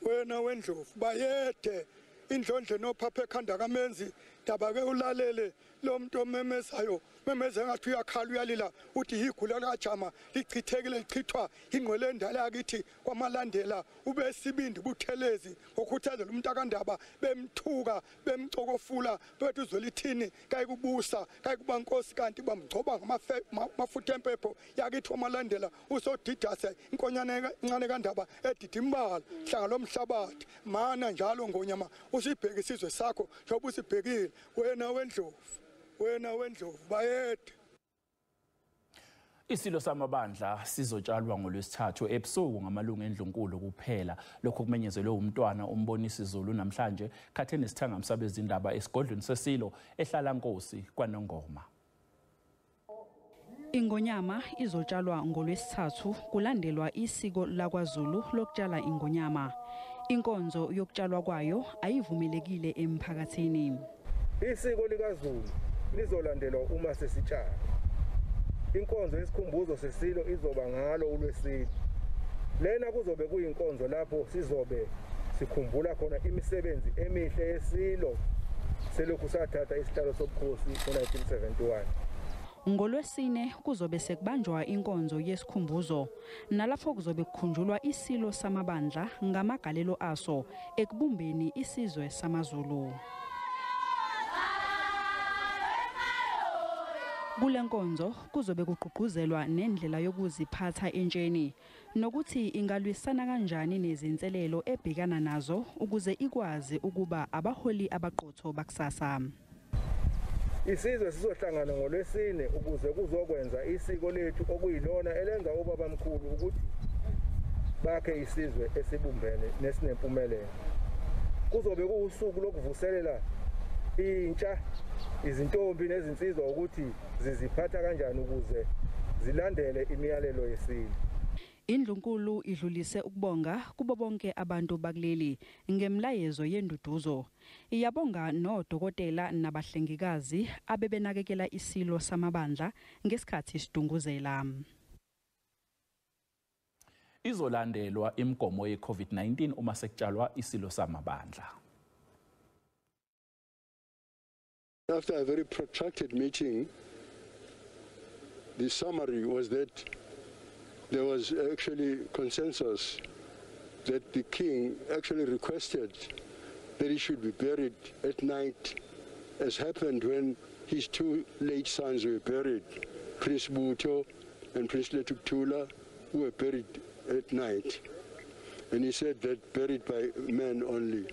wena wendlovu bayede indlondle nophapha ekhanda kamenzi dabake ulalele lo muntu omemezayo memeze ngathi uyakhala uyalila uthi igula likajama lichithekile lichithwa ingqwele endala yakithi kwamalandela ube sibindi buthelezi ngokhuthazela umuntu akandaba bemthuka bemcokofula bethi Zwelithini kayikubusa kayikuba inkosi kanti bamgcoba ngamafutha empepho yakithi kwamalandela usodidase inkonyane encane kandaba edidimbala hlanga lomhlabathi mana njalo ngonyama usibheke isizwe sakho njengoba usibhekile wena wendlovu bayede. Isilo Samabandla sizotshalwa ngoLwesithathu ebusuku ngamalungu endlunkulu kuphela. Lokhu kumenyezelwe uMntwana, uMbonisi Zulu namhlanje khathi enesithangami sabezindaba esigodlweni seSilo eHlalankosi KwaNongoma. Ingonyama izotshalwa ngoLwesithathu kulandelwa isiko lakwaZulu lokutshala ingonyama. Inkonzo yokutshalwa kwayo ayivumelekile emphakathini. Isiko likaZulu lizolandelwa uma sesitshala. Inkonzo yesikhumbuzo seSilo izoba ngalo uLwesithathu. Lena kuzobe kuyinkonzo lapho sizobe sikhumbula khona imisebenzi emihle yeSilo selokhu sathatha isihlalo sobukhosi ngo-1971. NgoLwesine kuzobe sekubanjwa inkonzo yesikhumbuzo nalapho kuzobe kukhunjulwa Isilo Samabandla ngamagalelo aso ekubumbeni isizwe samaZulu. Kule nkonzo kuzobe kugqugquzelwa nendlela yokuziphatha entsheni nokuthi ingalwisana kanjani nezinselelo ebhekana nazo ukuze ikwazi ukuba abaholi abaqotho bakusasa. Isizwe sizohlangana ngoLwesine ukuze kuzokwenza isiko lethu okuyilona elenza ubabamkhulu ukuthi bakhe isizwe esibumbene nesinempumelelo. Kuzobe kuusuku lokuvuselela intsha izintombi nezinsizwa ukuthi ziziphatha kanjani ukuze zilandele imiyalelo yeSilo. Endlunkulu idlulise ukubonga kubo bonke abantu bakuleli ngemlayezo yenduduzo. Iyabonga nodokotela nabahlengikazi abebenakekela Isilo Samabandla ngesikhathi sidunguzela. Izolandelwa imigomo ye-COVID-19 uma sekutshalwa Isilo Samabandla. After a very protracted meeting, the summary was that there was actually consensus that the king actually requested that he should be buried at night, as happened when his two late sons were buried, Prince Buto and Prince Letuktula, who were buried at night. And he said that buried by men only.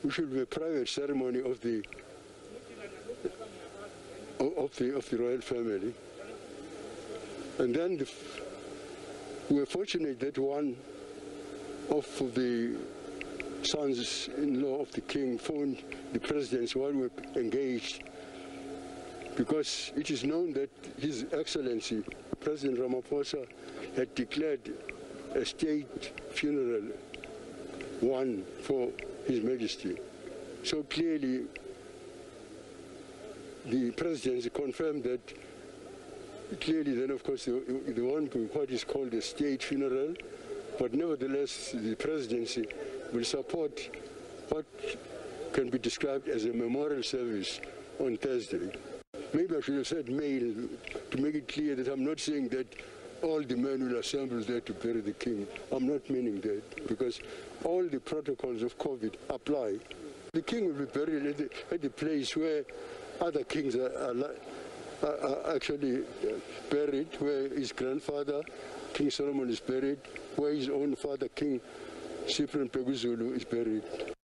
We should be a private ceremony of the royal family. And then we were fortunate that one of the sons-in-law of the king phoned the presidents while we were engaged, because it is known that His Excellency President Ramaphosa had declared a state funeral one for His Majesty. So clearly the presidency confirmed that. Clearly then, of course, the one what is called a state funeral, but nevertheless the presidency will support what can be described as a memorial service on Thursday. Maybe I should have said male to make it clear that I'm not saying that all the men will assemble there to bury the king. I'm not meaning that, because all the protocols of COVID apply. The king will be buried at the place where other kings are actually buried, where his grandfather, King Solomon, is buried, where his own father, King Cyprian Peguzulu, is buried.